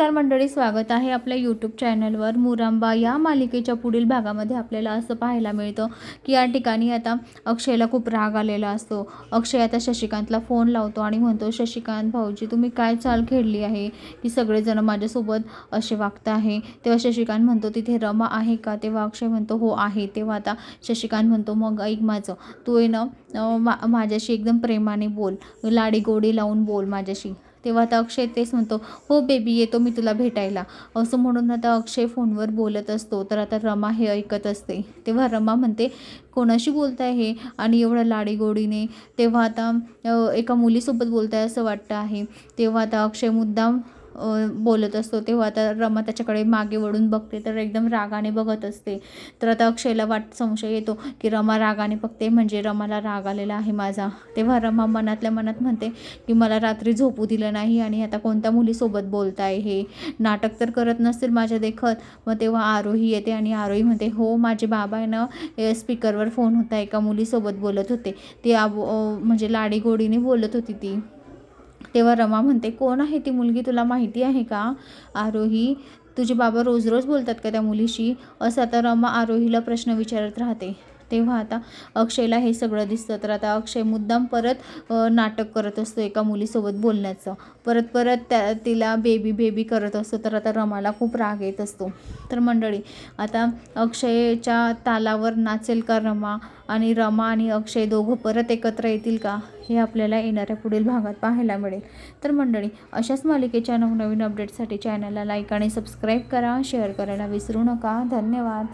नमस्कार मंडळी, स्वागत आहे आपल्या यूट्यूब चॅनलवर। मुरांबा या मालिकेच्या पुढील भागामध्ये आपल्याला असं पाहायला मिळतं की या ठिकाणी आता अक्षयला खूप राग आलेला असतो। अक्षय आता शशिकांतला फोन लावतो आणि म्हणतो, शशिकांत भाऊजी तुम्ही काय चाल खेळली आहे की सगळेजण माझ्यासोबत असे वागत आहे। तेव्हा शशिकांत म्हणतो, तिथे रमा आहे का? तेव्हा अक्षय म्हणतो, हो आहे। तेव्हा आता शशिकांत म्हणतो, मग ऐक माझं, तू आहे ना माझ्याशी एकदम प्रेमाने बोल, लाडी गोडी लावून बोल माझ्याशी। तेव्हा आता अक्षय तेच म्हणतो, हो बेबी येतो मी तुला भेटायला, असं म्हणून आता अक्षय फोनवर बोलत असतो। तर आता रमा हे ऐकत असते। तेव्हा रमा म्हणते, कोणाशी बोलताय हे आणि एवढं लाडीगोडीने? तेव्हा आता एका मुलीसोबत बोलताय असं वाटतं आहे। तेव्हा आता अक्षय मुद्दाम बोलत असतो। तेव्हा आता रमा त्याच्याकडे मागे वळून बघते तर एकदम रागाने बघत असते। तर आता अक्षयला संशय येतो की रमा रागाने बघते म्हणजे रमाला राग आलेला आहे माझा। तेव्हा रमा मनातल्या मनात म्हणते की मला रात्री झोपू दिलं नाही आणि आता कोणत्या मुलीसोबत बोलताय, हे नाटक तर करत नसतील माझ्या देखत। मग तेव्हा आरोही येते आणि आरोही म्हणते, हो माझे बाबा आहे ना स्पीकरवर फोन होता, एका मुलीसोबत बोलत होते, ती म्हणजे लाडीगोडीने बोलत होती ती। तेव्हा रमा म्हणते, कोण आहे ती मुलगी, तुला माहिती आहे का? आरोही, तुझे बाबा रोज रोज बोलतात का त्या मुलीशी? असं आता रमा आरोहीला प्रश्न विचारत राहते। तेव्हा आता अक्षयला हे सगळं दिसतं। तर आता अक्षय मुद्दाम परत नाटक करत असतो एका मुलीसोबत बोलण्याचं, परत तिला बेबी बेबी करत असतो। तर आता रमाला खूप राग येत असतो। तर मंडळी, आता अक्षयच्या तालावर नाचेल का रमा, आणि रमा आणि अक्षय दोघं परत एकत्र येतील का, हे आपल्याला येणाऱ्या पुढील भागात पाहायला मिळेल। तर मंडळी, अशाच मालिकेच्या नवनवीन अपडेट्ससाठी चॅनलला लाईक आणि सबस्क्राईब करा, शेअर करायला विसरू नका। धन्यवाद।